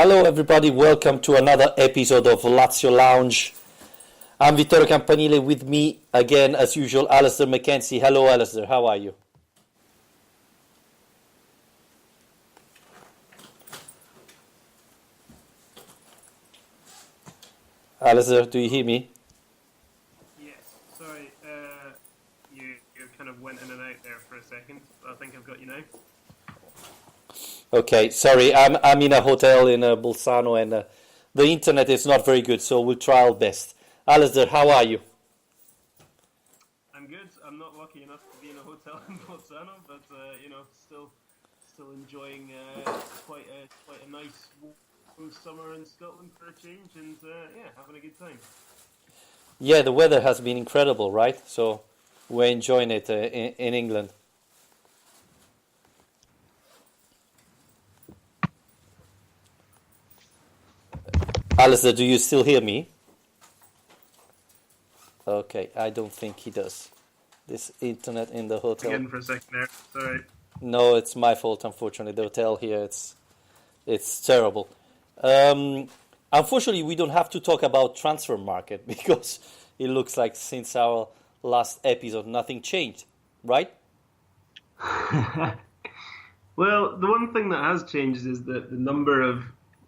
Hello everybody, welcome to another episode of Lazio Lounge. I'm Vittorio Campanile, with me again as usual, Alistair Mackenzie. Hello Alistair, how are you? Alistair, do you hear me? Yes, sorry, you kind of went in and out there for a second. I think I've got you now. Okay, sorry, I'm in a hotel in Bolzano and the internet is not very good, so we'll try our best. Alistair, how are you? I'm good. I'm not lucky enough to be in a hotel in Bolzano, but still enjoying quite a nice warm summer in Scotland for a change, and having a good time. Yeah, the weather has been incredible, right? So we're enjoying it in England. Alistair, do you still hear me? Okay, I don't think he does. This internet in the hotel. Again for a second there. Sorry. No, it's my fault, unfortunately. The hotel here, it's terrible. Unfortunately, we don't have to talk about transfer market because it looks like since our last episode, nothing changed, right? Well, the one thing that has changed is that the number of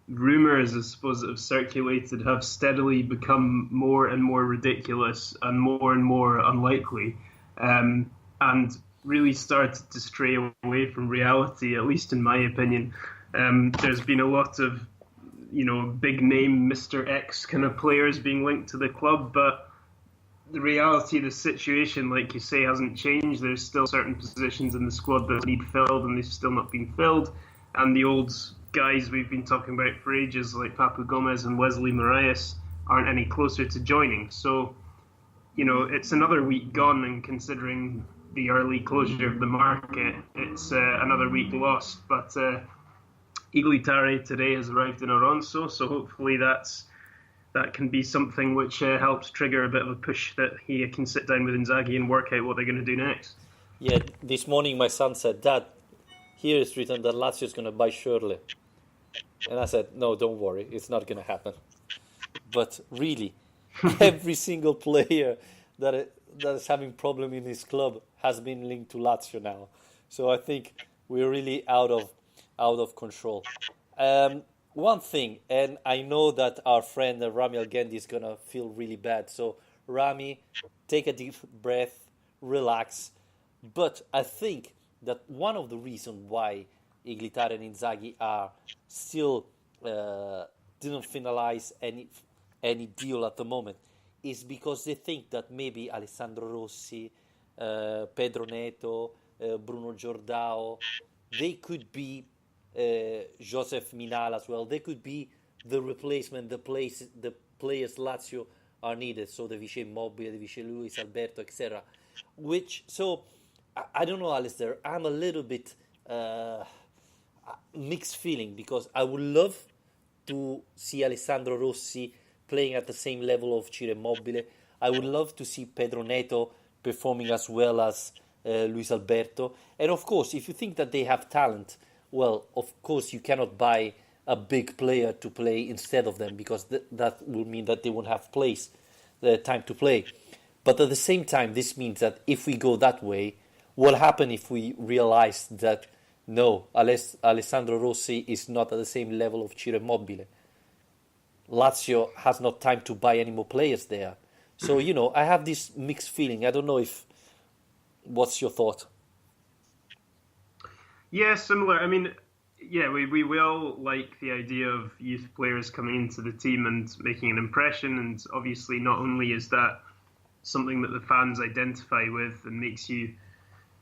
rumours, I suppose, that have circulated have steadily become more and more ridiculous and more unlikely, and really started to stray away from reality, at least in my opinion. There's been a lot of, big name Mr. X kind of players being linked to the club, but the reality of the situation, like you say, hasn't changed. There's still certain positions in the squad that need filled, and they've still not been filled. And the old guys we've been talking about for ages, like Papu Gomez and Wesley Moraes, aren't any closer to joining. So, it's another week gone, and considering the early closure of the market, it's another week lost. But Iglitare today has arrived in Oronso, so hopefully that can be something which helps trigger a bit of a push that he can sit down with Inzaghi and work out what they're going to do next. Yeah, this morning my son said, Dad, here is written that Lazio is going to buy Shirley. And I said, no, don't worry, it's not going to happen. But really, every single player that is having problem in his club has been linked to Lazio now. So I think we're really out of control. One thing, and I know that our friend Rami Algendi is going to feel really bad. So Rami, take a deep breath, relax. But I think that one of the reasons why Iglitare and Inzaghi are still didn't finalize any deal at the moment is because they think that maybe Alessandro Rossi, Pedro Neto, Bruno Giordao, they could be Joseph Minal as well. They could be the replacement, the players Lazio are needed. So the Vice Immobile, the Vice Luis Alberto, etc. So I don't know, Alistair. I'm a little bit mixed feeling because I would love to see Alessandro Rossi playing at the same level of Ciro Immobile. I would love to see Pedro Neto performing as well as Luis Alberto. And of course, if you think that they have talent, well, of course you cannot buy a big player to play instead of them because that will mean that they won't have time to play. But at the same time, this means that if we go that way, what will happen if we realize that no, Alessandro Rossi is not at the same level of Ciro Immobile? Lazio has not time to buy any more players there. So, I have this mixed feeling. I don't know what's your thought? Yeah, similar. I mean, yeah, we all like the idea of youth players coming into the team and making an impression. And obviously not only is that something that the fans identify with and makes you,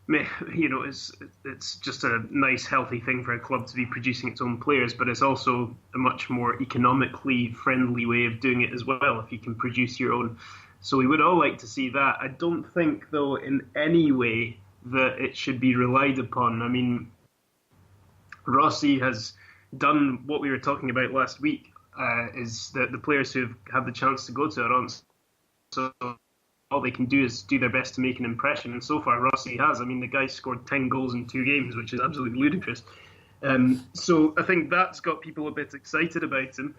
it's just a nice, healthy thing for a club to be producing its own players, but it's also a much more economically friendly way of doing it as well, if you can produce your own. So we would all like to see that. I don't think, though, in any way that it should be relied upon. I mean, Rossi has done what we were talking about last week, is that the players who have had the chance to go to Aron, so all they can do is do their best to make an impression. And so far, Rossi has. I mean, the guy scored 10 goals in 2 games, which is absolutely ludicrous. So I think that's got people a bit excited about him.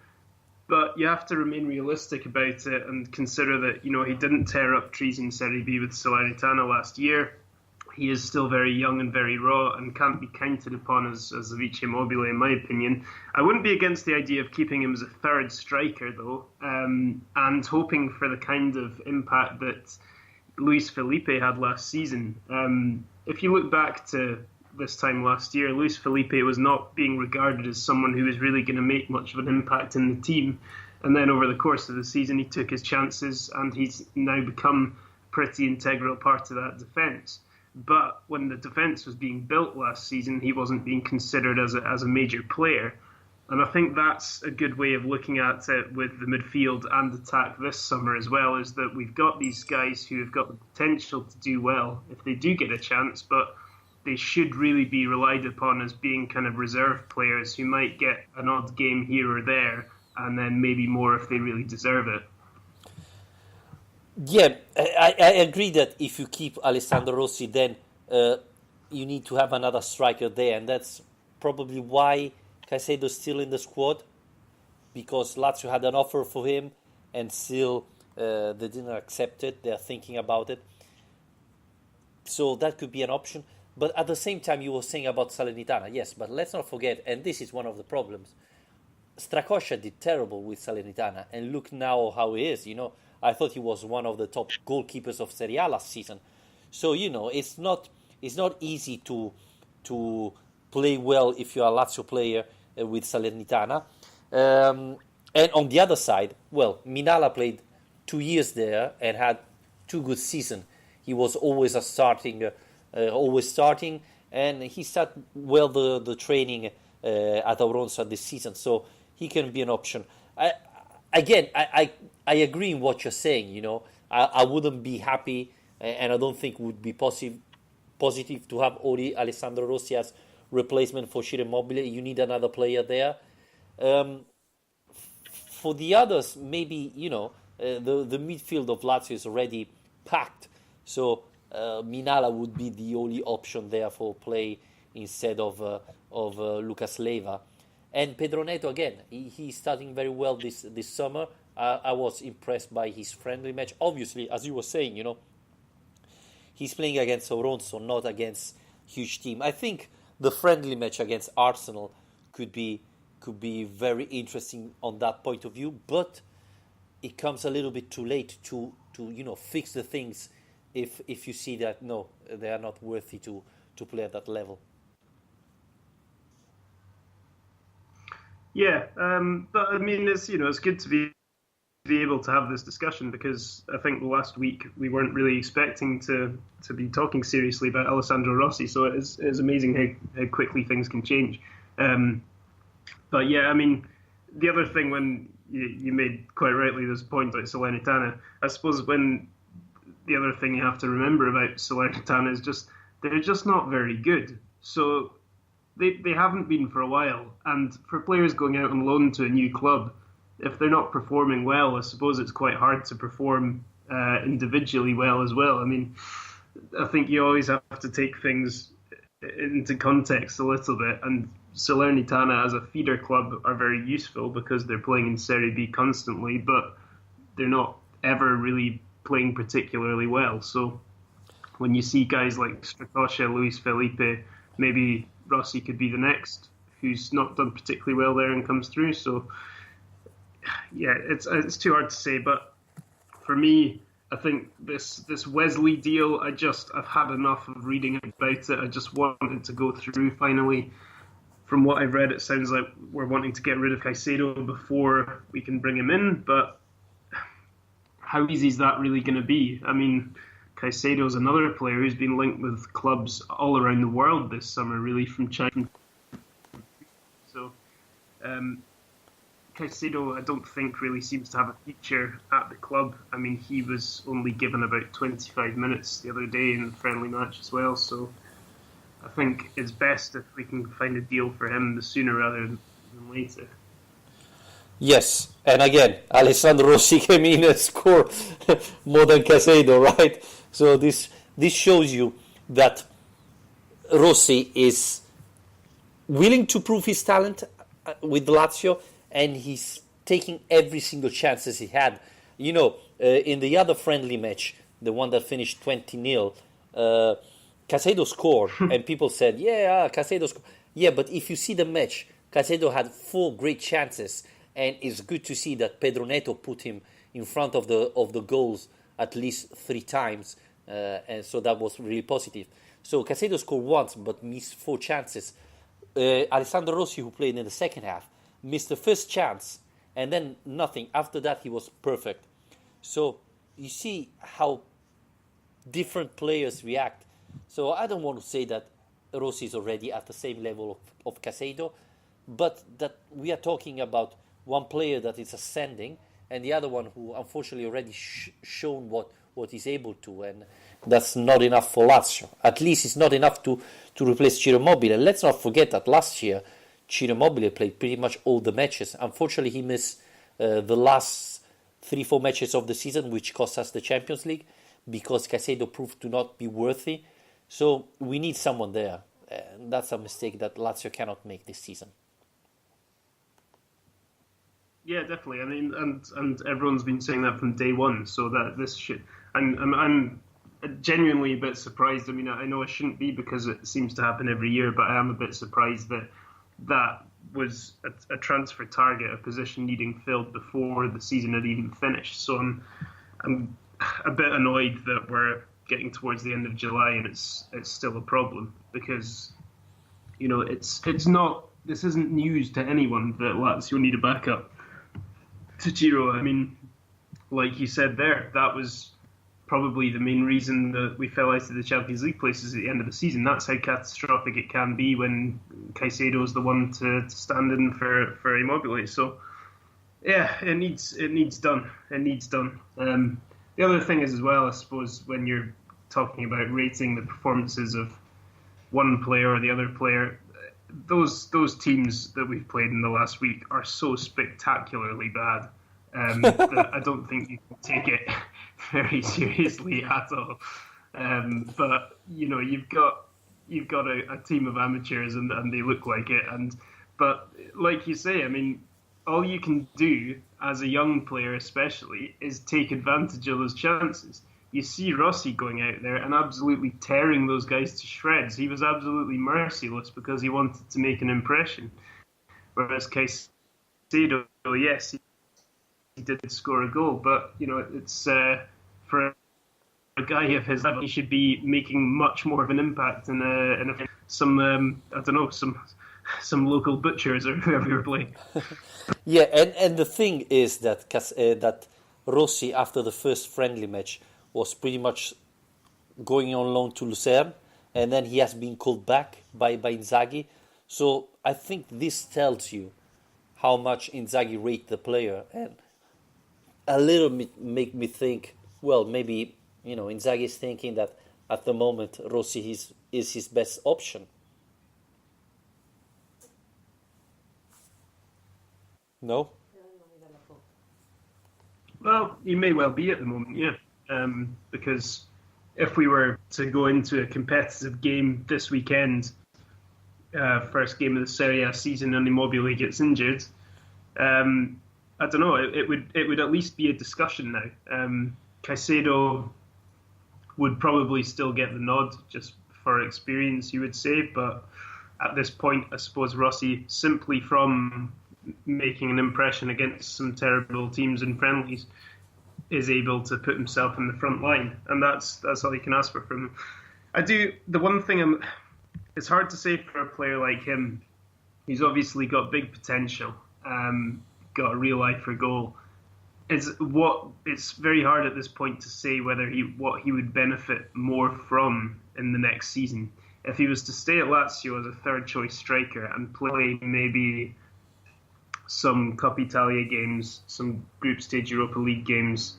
But you have to remain realistic about it and consider that, he didn't tear up trees in Serie B with Salernitana last year. He is still very young and very raw and can't be counted upon as a Vice Immobile, in my opinion. I wouldn't be against the idea of keeping him as a third striker, though, and hoping for the kind of impact that Luis Felipe had last season. If you look back to this time last year, Luis Felipe was not being regarded as someone who was really going to make much of an impact in the team. And then over the course of the season, he took his chances and he's now become a pretty integral part of that defence. But when the defence was being built last season, he wasn't being considered as a major player. And I think that's a good way of looking at it with the midfield and attack this summer as well, is that we've got these guys who have got the potential to do well if they do get a chance, but they should really be relied upon as being kind of reserve players who might get an odd game here or there, and then maybe more if they really deserve it. Yeah, I agree that if you keep Alessandro Rossi, then you need to have another striker there, and that's probably why Caicedo's still in the squad, because Lazio had an offer for him, and still they didn't accept it. They're thinking about it, so that could be an option. But at the same time, you were saying about Salernitana, yes, but let's not forget, and this is one of the problems, Strakosha did terrible with Salernitana, and look now how he is, I thought he was one of the top goalkeepers of Serie A last season. So, it's not easy to play well if you're a Lazio player with Salernitana. And on the other side, Minala played 2 years there and had 2 good seasons. He was always starting, and he started well the training at Auronsa this season, so he can be an option. I agree in what you're saying. I wouldn't be happy, and I don't think it would be positive to have only Alessandro Rossi as replacement for Ciro Immobile. You need another player there. For the others, maybe the midfield of Lazio is already packed, so Minala would be the only option there for play instead of Lucas Leiva. And Pedro Neto, again, he's starting very well this summer. I was impressed by his friendly match. Obviously, as you were saying, he's playing against Auronso, not against huge team. I think the friendly match against Arsenal could be very interesting on that point of view, but it comes a little bit too late to fix the things if you see that no, they are not worthy to play at that level. Yeah, but I mean, it's good to be able to have this discussion, because I think last week we weren't really expecting to be talking seriously about Alessandro Rossi, so it is amazing how quickly things can change. But yeah, I mean, the other thing, when you made quite rightly this point about Salernitana, I suppose when the other thing you have to remember about Salernitana is just they're just not very good. So they haven't been for a while, and for players going out on loan to a new club, if they're not performing well, I suppose it's quite hard to perform individually well as well. I mean, I think you always have to take things into context a little bit, and Salernitana as a feeder club are very useful because they're playing in Serie B constantly, but they're not ever really playing particularly well. So when you see guys like Strakosha, Luis Felipe, maybe Rossi could be the next who's not done particularly well there and comes through. So yeah, it's too hard to say, but for me, I think this Wesley deal, I've had enough of reading about it. I just wanted to go through finally. From what I've read, it sounds like we're wanting to get rid of Caicedo before we can bring him in, but how easy is that really going to be? I mean, Caicedo's another player who's been linked with clubs all around the world this summer, really, from China. So Caicedo, I don't think, really seems to have a future at the club. I mean, he was only given about 25 minutes the other day in the friendly match as well, so I think it's best if we can find a deal for him the sooner rather than later. Yes, and again, Alessandro Rossi came in and scored more than Caicedo, right? So this shows you that Rossi is willing to prove his talent with Lazio, and he's taking every single chances he had. In the other friendly match, the one that finished 20-0, Caicedo scored, and people said, yeah, Caicedo scored. Yeah, but if you see the match, Caicedo had 4 great chances, and it's good to see that Pedro Neto put him in front of the goals at least 3 times, and so that was really positive. So Caicedo scored once, but missed 4 chances. Alessandro Rossi, who played in the second half, missed the first chance, and then nothing. After that, he was perfect. So you see how different players react. So I don't want to say that Rossi is already at the same level of Caicedo, but that we are talking about one player that is ascending and the other one who unfortunately already shown what he's able to, and that's not enough for Lazio. At least it's not enough to replace Ciro Immobile. And let's not forget that last year Ciro Immobile played pretty much all the matches. Unfortunately, he missed the last 3-4 matches of the season, which cost us the Champions League, because Caicedo proved to not be worthy. So we need someone there. And that's a mistake that Lazio cannot make this season. Yeah, definitely. I mean, and everyone's been saying that from day one. So that this should, I'm genuinely a bit surprised. I mean, I know I shouldn't be because it seems to happen every year, but I am a bit surprised that was a transfer target, a position needing filled before the season had even finished. So I'm a bit annoyed that we're getting towards the end of July and it's still a problem, because it's not, this isn't news to anyone that Lazio need a backup to Ciro. I mean, like you said there, that was probably the main reason that we fell out of the Champions League places at the end of the season. That's how catastrophic it can be when Caicedo is the one to stand in for Immobile. So yeah, it needs done. It needs done. The other thing is as well, I suppose, when you're talking about rating the performances of one player or the other player, those teams that we've played in the last week are so spectacularly bad that I don't think you can take it very seriously at all. But you've got a team of amateurs and they look like it. But like you say, I mean, all you can do as a young player especially is take advantage of those chances. You see Rossi going out there and absolutely tearing those guys to shreds. He was absolutely merciless because he wanted to make an impression. Whereas Caicedo, yes, he did score a goal, but it's for a guy of his level, he should be making much more of an impact in some local butchers or whoever you're playing. Yeah, and the thing is that that Rossi, after the first friendly match, was pretty much going on loan to Lucerne, and then he has been called back by Inzaghi. So I think this tells you how much Inzaghi rates the player, and a little bit make me think, well, maybe Inzaghi is thinking that at the moment Rossi is his best option. No? Well, he may well be at the moment, yeah. Because if we were to go into a competitive game this weekend, first game of the Serie A season, and Immobile gets injured, I don't know. It would at least be a discussion now. Caicedo would probably still get the nod just for experience, you would say, but at this point, I suppose Rossi, simply from making an impression against some terrible teams and friendlies, is able to put himself in the front line, and that's all you can ask for from him. The one thing it's hard to say for a player like him. He's obviously got big potential, got a real eye for goal. It's very hard at this point to say what he would benefit more from in the next season. If he was to stay at Lazio as a third choice striker and play maybe some Coppa Italia games, some group stage Europa League games,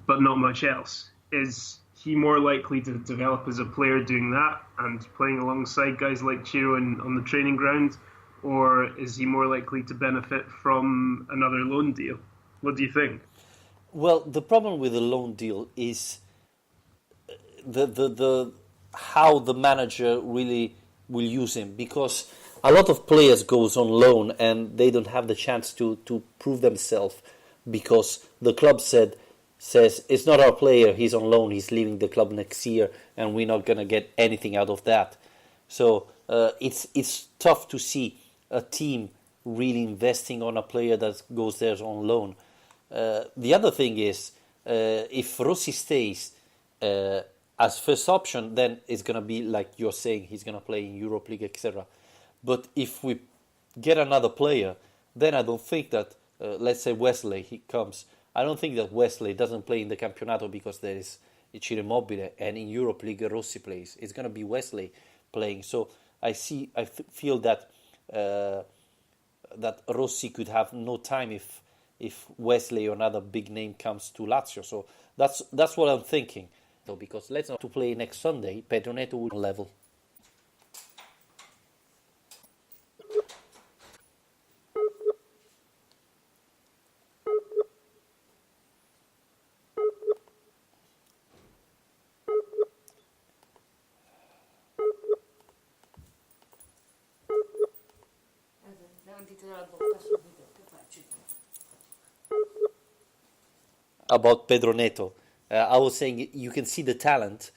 but not much else, is he more likely to develop as a player doing that and playing alongside guys like Ciro on the training ground, or is he more likely to benefit from another loan deal? What do you think? Well, the problem with the loan deal is the how the manager really will use him, because a lot of players goes on loan and they don't have the chance to prove themselves because the club says it's not our player, he's on loan, he's leaving the club next year, and we're not gonna get anything out of that. So it's tough to see a team really investing on a player that goes there on loan. The other thing is, if Rossi stays as first option, then it's gonna be like you're saying, he's gonna play in Europe League, etc. But if we get another player, then I don't think that, let's say Wesley, he comes. I don't think that Wesley doesn't play in the Campionato because there is Ciro Immobile, and in Europe League Rossi plays. It's going to be Wesley playing. So I feel that that Rossi could have no time if Wesley or another big name comes to Lazio. So that's what I'm thinking. So because let's not to play next Sunday, Pedro Neto will level. About Pedro Neto, I was saying you can see the talent,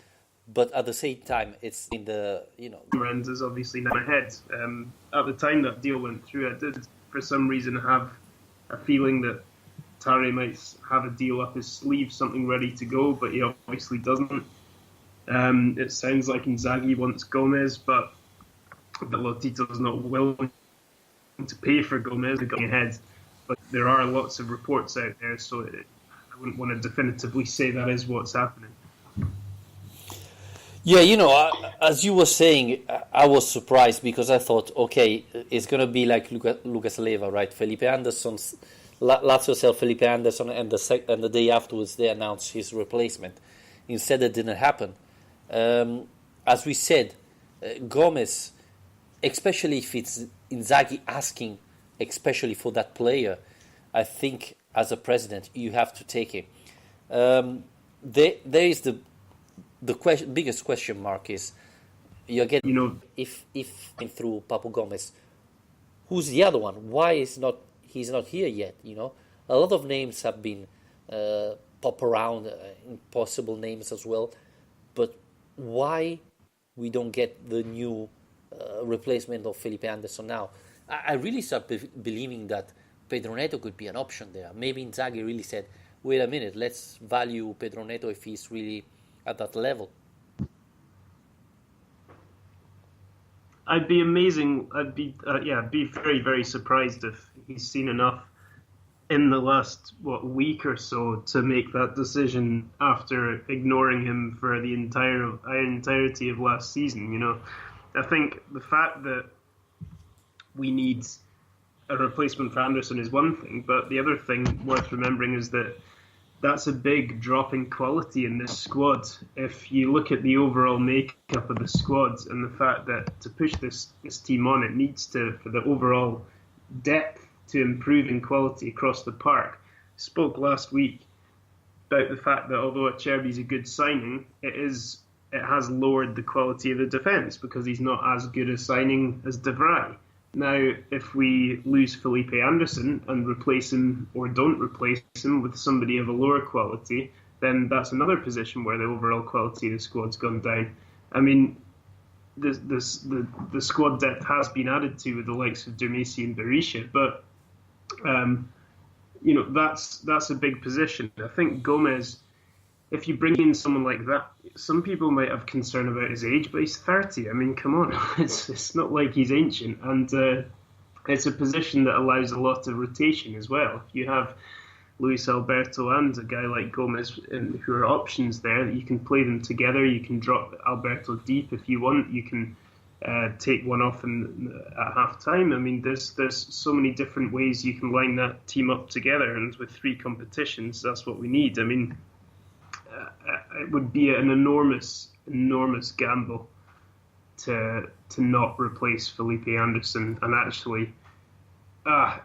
but at the same time, it's in the Lorenzo's obviously now ahead. At the time that deal went through, I did for some reason have a feeling that Tare might have a deal up his sleeve, something ready to go, but he obviously doesn't. It sounds like Inzaghi wants Gomez, but Lotito's not willing to pay for Gomez going ahead. But there are lots of reports out there, so I wouldn't want to definitively say that is what's happening. Yeah, as you were saying, I was surprised because I thought, okay, it's going to be like Lucas Leiva, right? Felipe Anderson's Lazio sell Felipe Anderson, and the day afterwards they announced his replacement. Instead, it didn't happen. As we said, Gomez, especially if it's Inzaghi asking, especially for that player, I think as a president you have to take him. There is the biggest question mark is you're getting if through Papu Gomez, who's the other one? Why he's not here yet? A lot of names have been pop around, impossible names as well, but why we don't get the new replacement of Felipe Anderson now? I really start believing that Pedro Neto could be an option there. Maybe Inzaghi really said, wait a minute, let's value Pedro Neto if he's really at that level. I'd be very, very surprised if he's seen enough in the last week or so to make that decision after ignoring him for the entirety of last season. I think the fact that we need a replacement for Anderson is one thing, but the other thing worth remembering is that that's a big drop in quality in this squad. If you look at the overall makeup of the squad and the fact that to push this team on, it needs to, for the overall depth, to improve in quality across the park. Spoke last week about the fact that although Acerbi's a good signing, it has lowered the quality of the defence because he's not as good a signing as De Vrij. Now, if we lose Felipe Anderson and replace him or don't replace him with somebody of a lower quality, then that's another position where the overall quality of the squad's gone down. I mean, the squad depth has been added to with the likes of Dermesi and Berisha, but that's a big position. I think Gomez, if you bring in someone like that, some people might have concern about his age, but he's 30. I mean, come on, it's not like he's ancient, and it's a position that allows a lot of rotation as well. If you have Luis Alberto and a guy like Gomez who are options there, you can play them together. You can drop Alberto deep if you want. You can take one off at half time. I mean, there's so many different ways you can line that team up together, and with 3 competitions, that's what we need. I mean, it would be an enormous gamble to not replace Felipe Anderson. And actually, I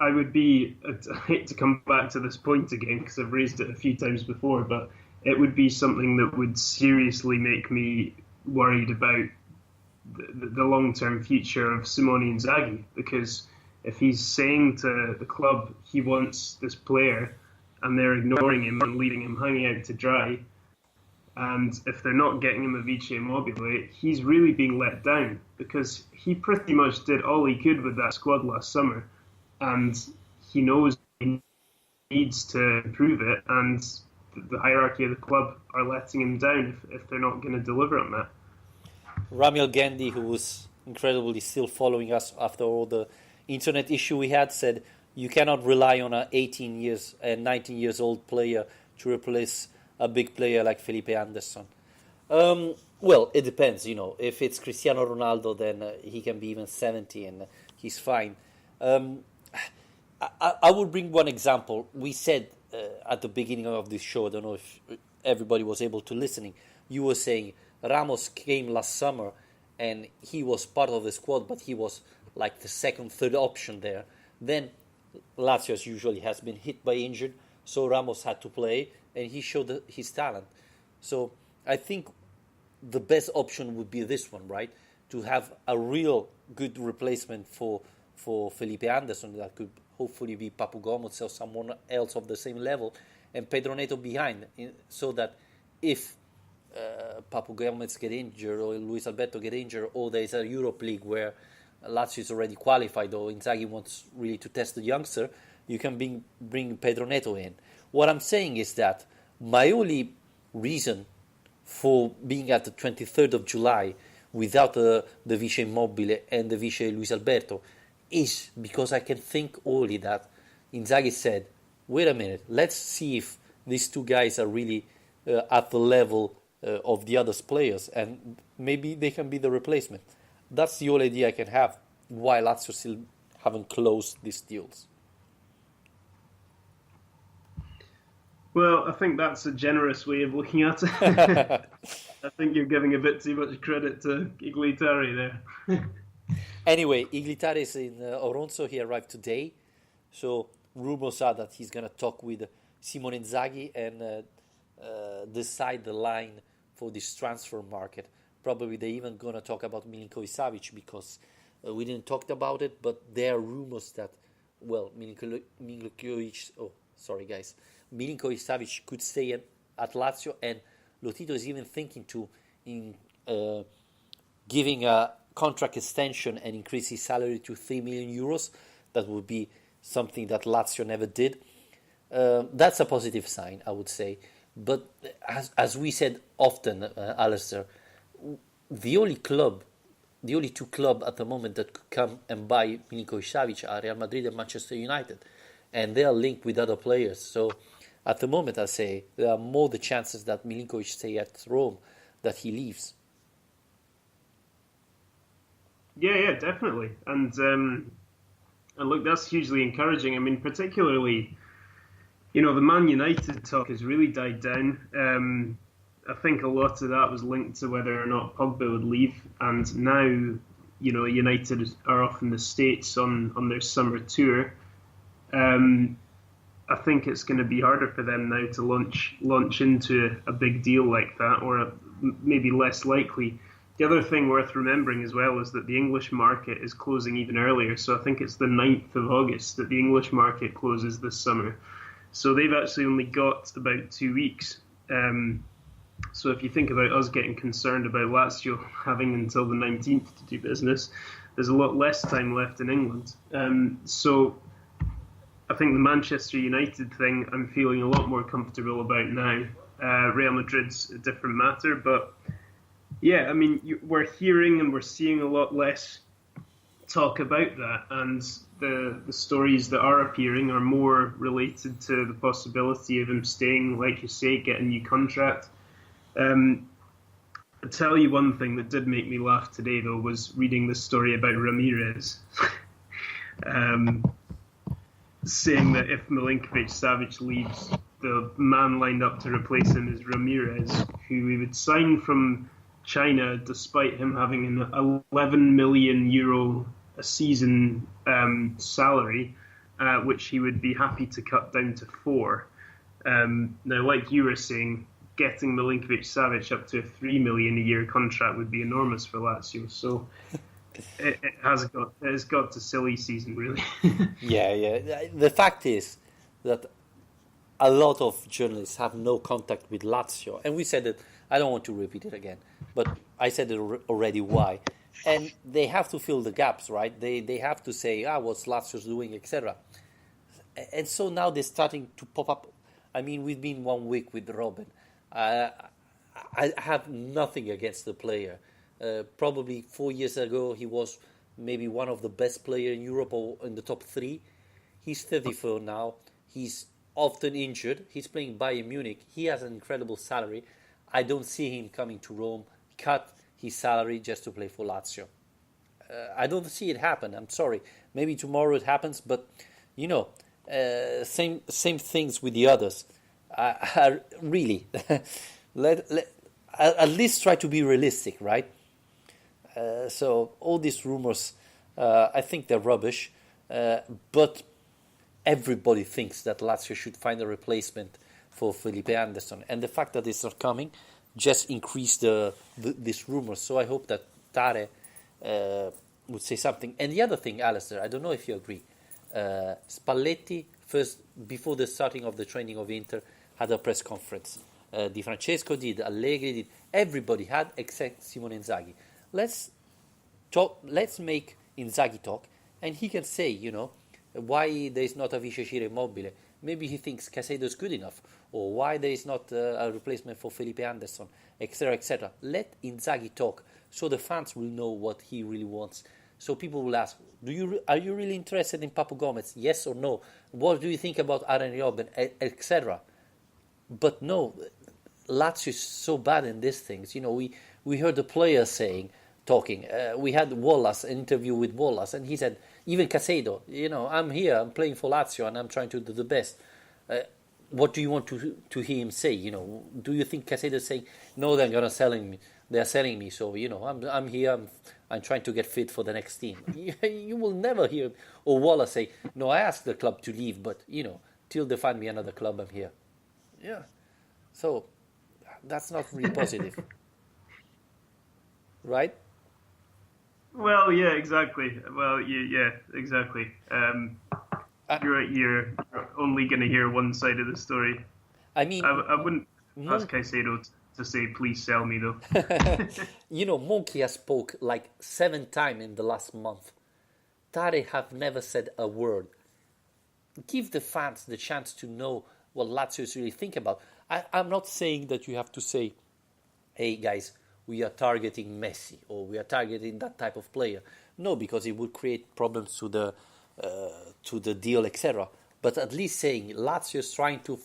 hate to come back to this point again because I've raised it a few times before, but it would be something that would seriously make me worried about the long-term future of Simone Inzaghi, because if he's saying to the club he wants this player and they're ignoring him and leaving him hanging out to dry, and if they're not getting him a Vice Immobile, he's really being let down, because he pretty much did all he could with that squad last summer, and he knows he needs to improve it, and the hierarchy of the club are letting him down if they're not going to deliver on that. Ramiel Gandhi, who was incredibly still following us after all the internet issue we had, said you cannot rely on a 18 years and 19 years old player to replace a big player like Felipe Anderson. Well, it depends, If it's Cristiano Ronaldo, then he can be even 70 and he's fine. I will bring one example. We said at the beginning of this show, I don't know if everybody was able to listening, you were saying Ramos came last summer and he was part of the squad, but he was like the second, third option there. Then Lazio, as usually, has been hit by injury, so Ramos had to play and he showed his talent. So I think the best option would be this one, right? To have a real good replacement for Felipe Anderson that could hopefully be Papu Gomez or someone else of the same level, and Pedro Neto behind, so that if Papu Gomez get injured or Luis Alberto get injured, or there is a Europe League where Lazio is already qualified, or Inzaghi wants really to test the youngster, you can bring Pedro Neto in. What I'm saying is that my only reason for being at the 23rd of July without the Vice Immobile and the Vice Luis Alberto is because I can think only that Inzaghi said, wait a minute, let's see if these two guys are really at the level of the other players, and maybe they can be the replacement. That's the only idea I can have why Lazio still haven't closed these deals. Well, I think that's a generous way of looking at it. I think you're giving a bit too much credit to Iglitari there. Anyway, Iglitari is in Oronzo. He arrived today. So rumors are that he's going to talk with Simone Inzaghi and decide the line for this transfer market. Probably they're even going to talk about Milinkovic Savic, because we didn't talk about it, but there are rumors that, well, Milinkovic Savic could stay at Lazio, and Lotito is even thinking to giving a contract extension and increase his salary to 3 million euros. That would be something that Lazio never did. That's a positive sign, I would say. But as we said often, Alistair, the only two clubs at the moment that could come and buy Milinkovic Savic are Real Madrid and Manchester United, and they are linked with other players. So at the moment, I say there are more the chances that Milinkovic stay at Rome that he leaves. Yeah, definitely, and look, that's hugely encouraging. I mean, particularly, the Man United talk has really died down. I think a lot of that was linked to whether or not Pogba would leave, and now, United are off in the States on their summer tour. I think it's going to be harder for them now to launch into a big deal like that, or maybe less likely. The other thing worth remembering as well is that the English market is closing even earlier. So I think it's the 9th of August that the English market closes this summer. So they've actually only got about 2 weeks. So if you think about us getting concerned about Lazio having until the 19th to do business, there's a lot less time left in England. So I think the Manchester United thing I'm feeling a lot more comfortable about now. Real Madrid's a different matter, but yeah, I mean, we're hearing and we're seeing a lot less talk about that, and the stories that are appearing are more related to the possibility of him staying, like you say, get a new contract. I'll tell you one thing that did make me laugh today, though, was reading the story about Ramirez. Saying that if Milinkovic Savic leaves, the man lined up to replace him is Ramirez, who he would sign from China despite him having an 11 million euro a season salary, which he would be happy to cut down to 4. Now, like you were saying, getting Milinkovic-Savic up to a 3 million a year contract would be enormous for Lazio. So it's got to silly season really. Yeah. The fact is that a lot of journalists have no contact with Lazio, and we said it. I don't want to repeat it again, but I said it already. Why? And they have to fill the gaps, right? They have to say, what's Lazio's doing, etc. And so now they're starting to pop up. I mean, we've been 1 week with Robin. I have nothing against the player. Probably 4 years ago, he was maybe one of the best players in Europe or in the top three. He's 34 now. He's often injured. He's playing Bayern Munich. He has an incredible salary. I don't see him coming to Rome, cut his salary just to play for Lazio. I don't see it happen. I'm sorry. Maybe tomorrow it happens, but same things with the others. Really, at least try to be realistic, right? So all these rumors, I think they're rubbish, but everybody thinks that Lazio should find a replacement for Felipe Anderson, and the fact that it's not coming just increased this rumor. So I hope that Tare would say something. And the other thing, Alistair, I don't know if you agree. Spalletti first, before the starting of the training of Inter, had a press conference. Di Francesco did, Allegri did, everybody had except Simone Inzaghi. Let's make Inzaghi talk, and he can say, why there is not a Vice Immobile. Maybe he thinks Caicedo is good enough, or why there is not a replacement for Felipe Anderson, etc., etc. Let Inzaghi talk, so the fans will know what he really wants. So people will ask, are you really interested in Papu Gomez? Yes or no? What do you think about Aaron Robben, etc.? But no, Lazio is so bad in these things. We heard the players talking. We had Wallace, an interview with Wallace, and he said, even Caicedo, I'm here, I'm playing for Lazio, and I'm trying to do the best. What do you want to hear him say? Do you think Caicedo is saying, no, they're selling me, so I'm here, I'm trying to get fit for the next team. You will never hear, or Wallace say, no, I asked the club to leave, but till they find me another club, I'm here. Yeah, so that's not really positive, right? Well, yeah, exactly. Well, yeah, exactly. You're only going to hear one side of the story. I mean, I wouldn't ask Caicedo to say, please sell me, though. Monkey has spoke like 7 times in the last month. Tare have never said a word. Give the fans the chance to know what Lazio is really thinking about. I'm not saying that you have to say, hey, guys, we are targeting Messi, or we are targeting that type of player. No, because it would create problems to the deal, etc. But at least saying Lazio is trying to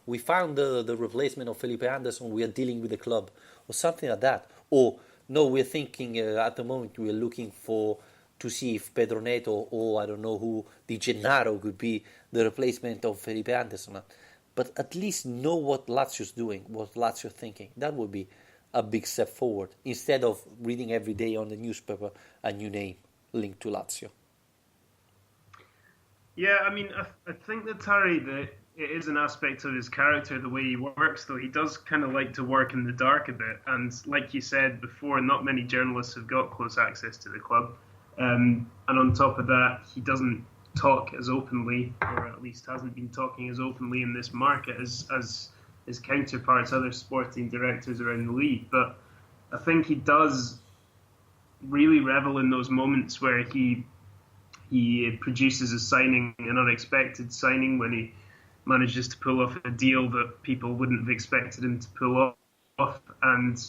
we found the replacement of Felipe Anderson, we are dealing with the club, or something like that. Or no, we're thinking at the moment we're looking to see if Pedro Neto or I don't know who, Di Gennaro could be the replacement of Felipe Anderson. But at least know what Lazio's doing, what Lazio's thinking. That would be a big step forward, instead of reading every day on the newspaper a new name linked to Lazio. Yeah, I mean, I think that Tari, it is an aspect of his character, the way he works, though. He does kind of like to work in the dark a bit. And like you said before, not many journalists have got close access to the club. And on top of that, he doesn't talk as openly, or at least hasn't been talking as openly in this market as his counterparts, other sporting directors around the league. But I think he does really revel in those moments where he produces a signing, an unexpected signing, when he manages to pull off a deal that people wouldn't have expected him to pull off. And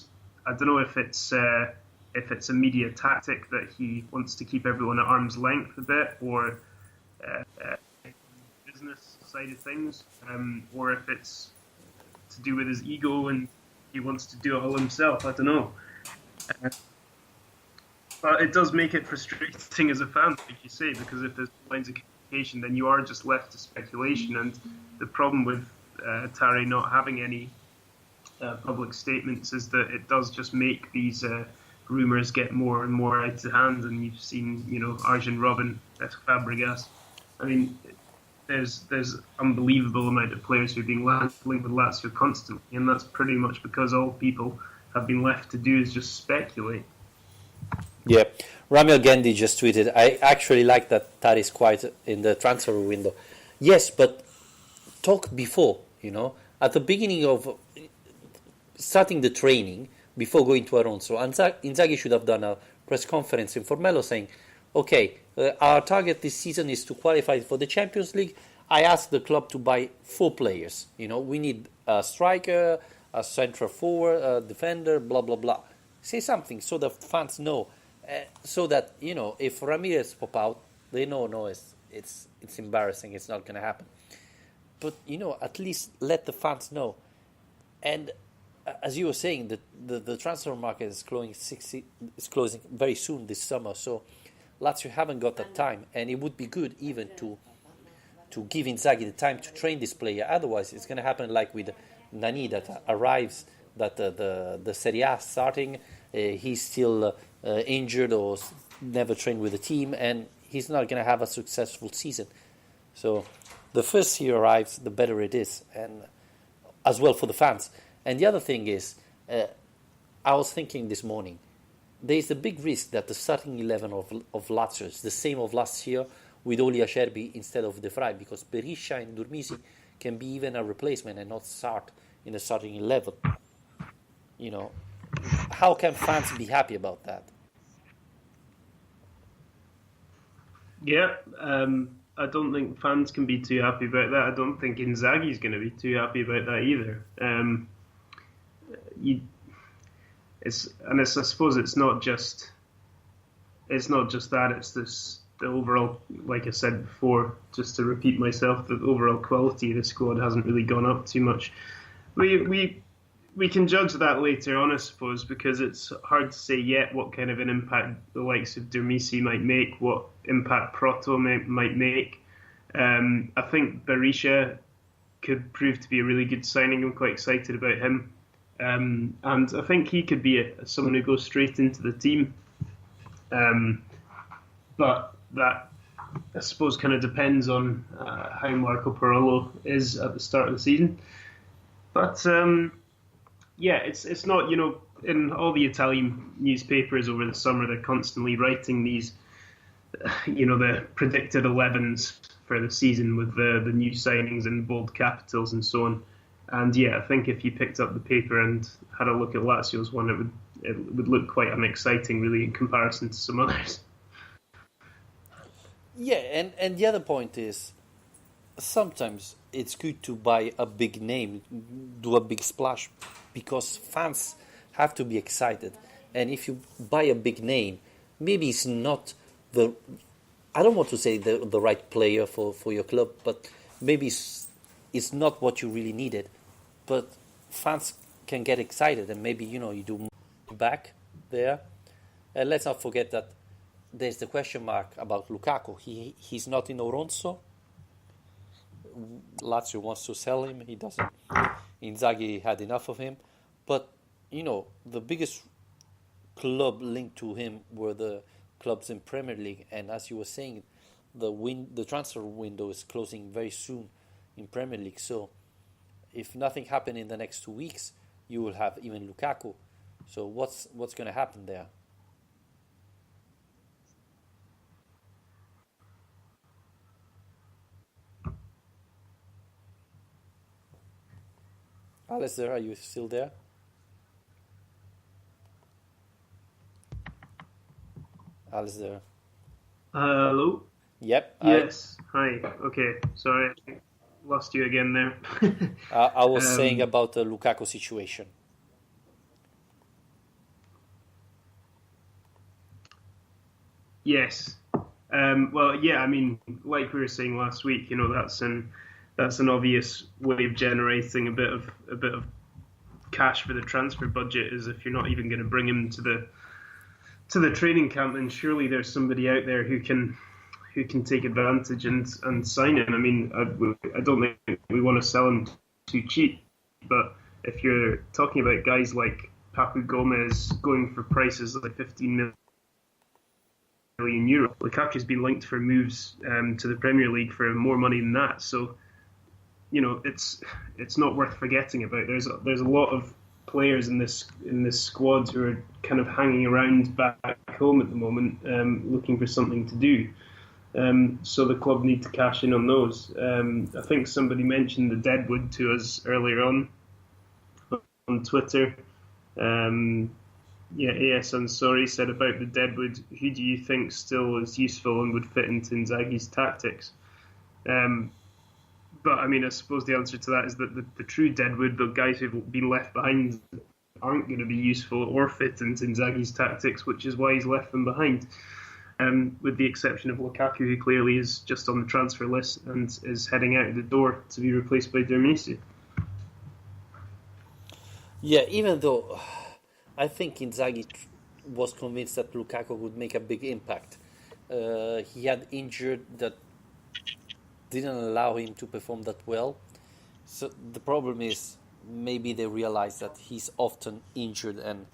I don't know if it's a media tactic that he wants to keep everyone at arm's length a bit, or business side of things, or if it's to do with his ego and he wants to do it all himself. I don't know. But it does make it frustrating as a fan, like you say, because if there's lines of communication, then you are just left to speculation. And the problem with Tari not having any public statements is that it does just make these rumours get more and more out of hand. And you've seen, Arjen Robben, Fabregas. I mean, there's unbelievable amount of players who are being linked with Lazio constantly, and that's pretty much because all people have been left to do is just speculate. Yeah, Ramil Gandhi just tweeted, I actually like that is quite in the transfer window. Yes, but talk before, at the beginning of starting the training, before going to Alonso, Inzaghi should have done a press conference in Formello saying, okay, our target this season is to qualify for the Champions League. I asked the club to buy 4 players. We need a striker, a central forward, a defender, blah, blah, blah. Say something so the fans know. So that, if Ramirez pop out, they know, no, it's embarrassing. It's not going to happen. But, at least let the fans know. And as you were saying, the transfer market is closing very soon this summer. So Lazio haven't got that time. And it would be good even to give Inzaghi the time to train this player. Otherwise, it's going to happen like with Nani that arrives, that the Serie A starting, he's still injured or never trained with the team, and he's not going to have a successful season. So the first he arrives, the better it is, and as well for the fans. And the other thing is, I was thinking this morning, there is a big risk that the starting 11 of Lazio is the same of last year with Oli Acerbi instead of De Vrij, because Berisha and Durmisi can be even a replacement and not start in the starting 11. How can fans be happy about that? Yeah, I don't think fans can be too happy about that. I don't think Inzaghi's going to be too happy about that either. I suppose it's not just that. It's the overall, like I said before, just to repeat myself, the overall quality of the squad hasn't really gone up too much. We can judge that later on, I suppose, because it's hard to say yet what kind of an impact the likes of Durmisi might make, what impact Proto might make. I think Berisha could prove to be a really good signing. I'm quite excited about him. And I think he could be someone who goes straight into the team. But that, I suppose, kind of depends on how Marco Parolo is at the start of the season. But yeah, it's not, in all the Italian newspapers over the summer, they're constantly writing these, the predicted 11s for the season with the new signings in bold capitals and so on. And yeah, I think if you picked up the paper and had a look at Lazio's one, it would look quite unexciting, really, in comparison to some others. Yeah, and the other point is, sometimes it's good to buy a big name, do a big splash, because fans have to be excited. And if you buy a big name, maybe it's not I don't want to say the right player for your club, but maybe it's not what you really needed. But fans can get excited, and maybe, you do back there. And let's not forget that there's the question mark about Lukaku. He's not in Oronzo. Lazio wants to sell him. He doesn't. Inzaghi had enough of him. But, the biggest club linked to him were the clubs in Premier League. And as you were saying, the transfer window is closing very soon in Premier League. So if nothing happened in the next 2 weeks, you will have even Lukaku. So what's going to happen there? Alistair, are you still there? Alistair. Hello? Yep. Yes. Hi. Okay. Sorry, I lost you again there. I was saying about the Lukaku situation. Yes. Well, yeah. I mean, like we were saying last week, that's an obvious way of generating a bit of cash for the transfer budget. Is if you're not even going to bring him to the training camp, then surely there's somebody out there who can take advantage and sign him. I mean, I don't think we want to sell him too cheap, but if you're talking about guys like Papu Gomez going for prices like 15 million million euro. Lukaku's been linked for moves to the Premier League for more money than that. So, it's not worth forgetting about. There's a lot of players in this squad who are kind of hanging around back home at the moment, looking for something to do. So the club need to cash in on those. I think somebody mentioned the Deadwood to us earlier on Twitter. AS Ansori said about the Deadwood, who do you think still is useful and would fit into Inzaghi's tactics? But I mean, I suppose the answer to that is that the true Deadwood, the guys who've been left behind, aren't going to be useful or fit into Inzaghi's tactics, which is why he's left them behind. With the exception of Lukaku, who clearly is just on the transfer list and is heading out the door to be replaced by Dermisi. Yeah, even though I think Inzaghi was convinced that Lukaku would make a big impact. He had injured that didn't allow him to perform that well. So the problem is maybe they realize that he's often injured and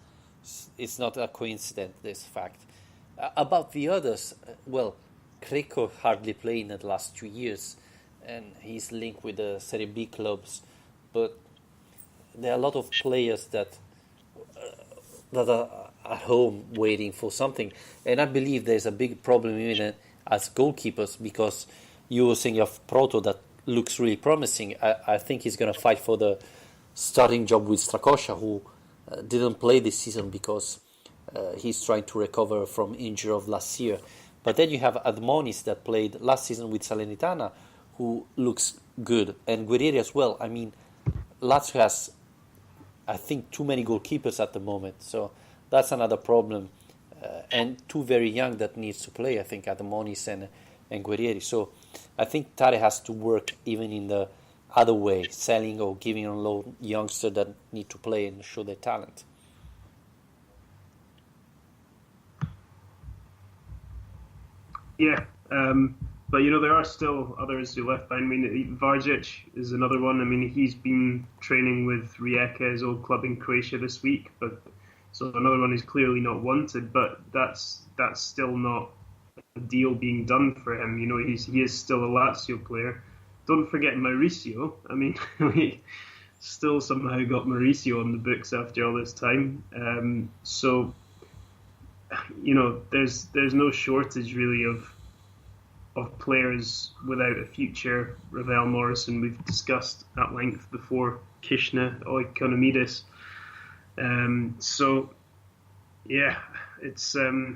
it's not a coincidence, this fact. About the others, well, Greco hardly played in the last 2 years and he's linked with the Serie B clubs. But there are a lot of players that are at home waiting for something. And I believe there's a big problem even as goalkeepers, because you were saying of Proto that looks really promising. I think he's going to fight for the starting job with Strakosha, who didn't play this season because he's trying to recover from injury of last year. But then you have Admonis that played last season with Salernitana, who looks good, and Guerrieri as well. I mean, Lazio has, I think, too many goalkeepers at the moment, so that's another problem. And two very young that needs to play, I think, Admonis and Guerrieri. So I think Tare has to work even in the other way, selling or giving on loan youngsters that need to play and show their talent. Yeah, but there are still others who left behind. I mean, Varjic is another one. I mean, he's been training with Rijeka, his old club in Croatia, this week. But so another one who's clearly not wanted. But that's still not a deal being done for him. He is still a Lazio player. Don't forget Mauricio. I mean, we still somehow got Mauricio on the books after all this time. So there's no shortage really of players without a future. Ravel Morrison we've discussed at length before. Kishna, Oikonomidis. So yeah, it's a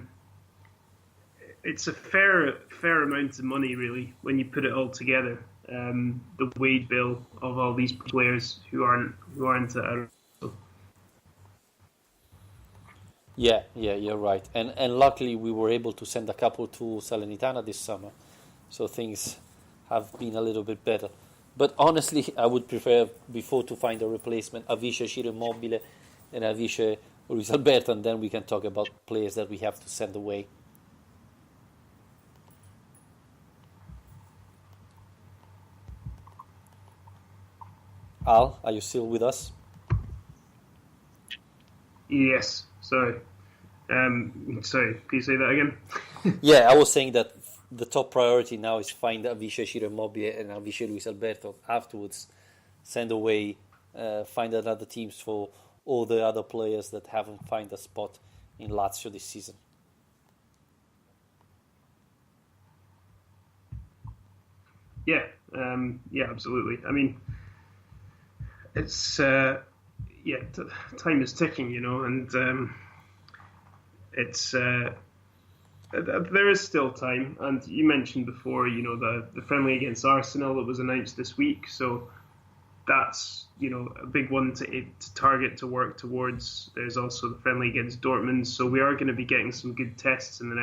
fair amount of money really when you put it all together. The wage bill of all these players who aren't at. Yeah, you're right. And luckily we were able to send a couple to Salernitana this summer. So things have been a little bit better. But honestly, I would prefer before to find a replacement, Avisha Ciro Immobile and Avisha Luis Alberto, and then we can talk about players that we have to send away. Al, are you still with us? Yes, sorry. Sorry, can you say that again? Yeah, I was saying that the top priority now is find Avisha Ciro Immobile and Avisha Luis Alberto. Afterwards, send away, find other teams for all the other players that haven't found a spot in Lazio this season. Yeah, absolutely. I mean, it's time is ticking, and it's there is still time. And you mentioned before, the friendly against Arsenal that was announced this week, so that's a big one to target, to work towards. There's also the friendly against Dortmund, so we are going to be getting some good tests in the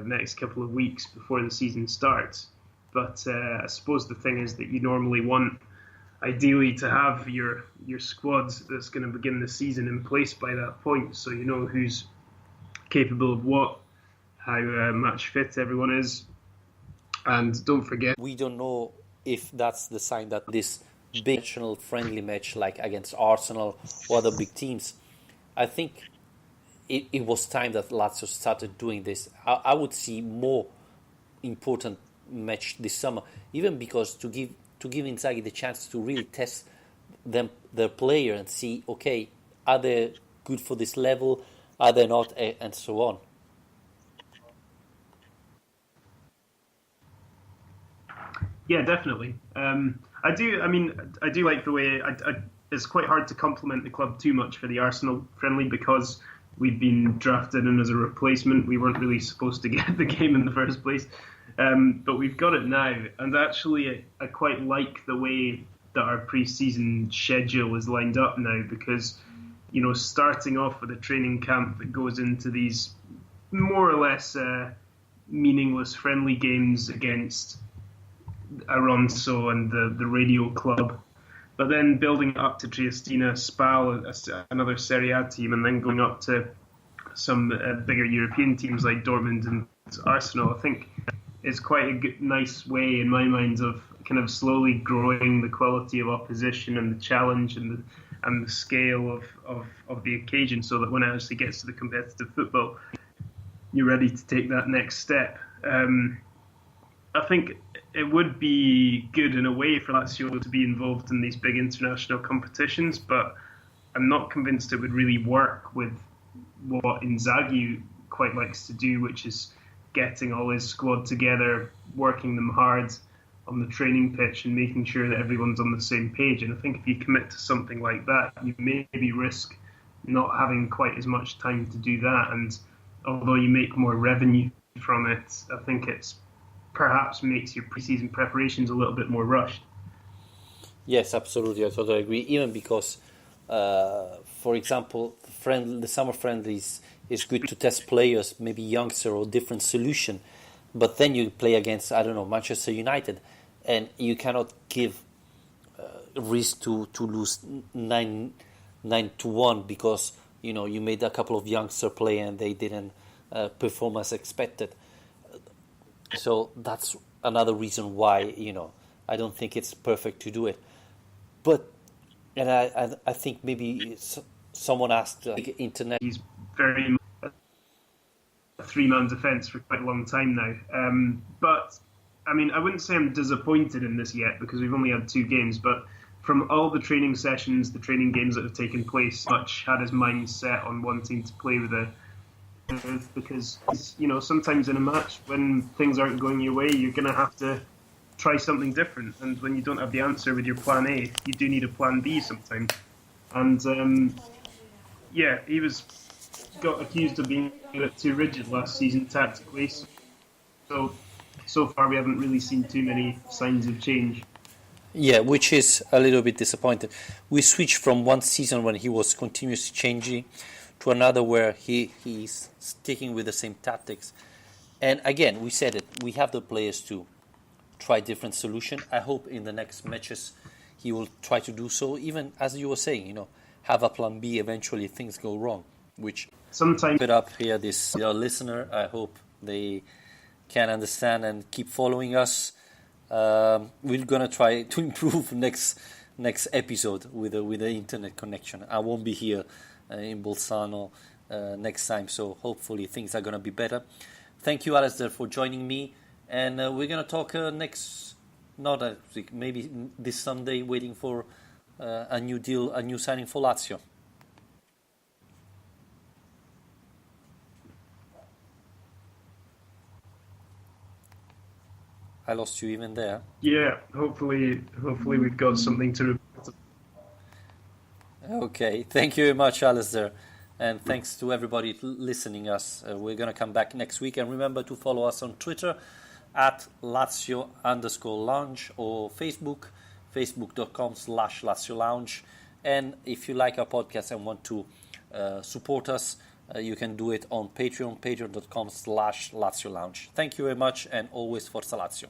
next couple of weeks before the season starts. But I suppose the thing is that you normally want, ideally, to have your squad that's going to begin the season in place by that point, so you know who's capable of what, how match fit everyone is. And don't forget, we don't know if that's the sign that this big national friendly match like against Arsenal or other big teams, I think it was time that Lazio started doing this. I would see more important match this summer, even because to give Inzaghi the chance to really test their player and see, okay, are they good for this level, are they not, and so on. Yeah, definitely. I do. I mean, I do like the way. It's quite hard to compliment the club too much for the Arsenal friendly because we've been drafted in as a replacement. We weren't really supposed to get the game in the first place, but we've got it now. And actually, I quite like the way that our pre-season schedule is lined up now because, starting off with a training camp that goes into these more or less meaningless friendly games against Alonso and the Radio Club, but then building up to Triestina, Spal, another Serie A team, and then going up to some bigger European teams like Dortmund and Arsenal. I think it's quite a nice way, in my mind, of kind of slowly growing the quality of opposition and the challenge and the scale of the occasion, so that when it actually gets to the competitive football, you're ready to take that next step. I think it would be good in a way for Lazio to be involved in these big international competitions, but I'm not convinced it would really work with what Inzaghi quite likes to do, which is getting all his squad together, working them hard on the training pitch and making sure that everyone's on the same page. And I think if you commit to something like that, you maybe risk not having quite as much time to do that. And although you make more revenue from it, I think it's perhaps makes your preseason preparations a little bit more rushed. Yes, absolutely. I totally agree. Even because, for example, the summer friendlies is good to test players, maybe youngster or different solution. But then you play against, I don't know, Manchester United, and you cannot give risk to lose 9-1 because you made a couple of youngster play and they didn't perform as expected. So that's another reason why, I don't think it's perfect to do it. But, and I think maybe someone asked internet. He's very much a three-man defence for quite a long time now. But, I mean, I wouldn't say I'm disappointed in this yet because we've only had 2 games, but from all the training sessions, the training games that have taken place, much had his mind set on wanting to play with because sometimes in a match when things aren't going your way, you're going to have to try something different, and when you don't have the answer with your plan A, you do need a plan B sometimes. And he got accused of being a bit too rigid last season tactically, so far we haven't really seen too many signs of change. Yeah, which is a little bit disappointing. We switched from one season when he was continuously changing to another where he's sticking with the same tactics. And again, we said it, we have the players to try different solution. I hope in the next matches he will try to do so, even as you were saying, have a plan B eventually if things go wrong, which sometimes put up here this listener. I hope they can understand and keep following us. We're gonna try to improve next episode with the internet connection. I won't be here in Bolzano next time, so hopefully things are gonna be better. Thank you, Alistair, for joining me, and we're gonna talk not week, maybe this Sunday, waiting for a new deal, a new signing for Lazio. I lost you even there. Yeah, hopefully we've got something to report. Okay, thank you very much, Alistair. And thanks to everybody listening us. We're going to come back next week. And remember to follow us on Twitter at Lazio_Lounge or Facebook, facebook.com/Lazio Lounge. And if you like our podcast and want to support us, you can do it on Patreon, patreon.com/Lazio Lounge. Thank you very much, and always Forza Lazio.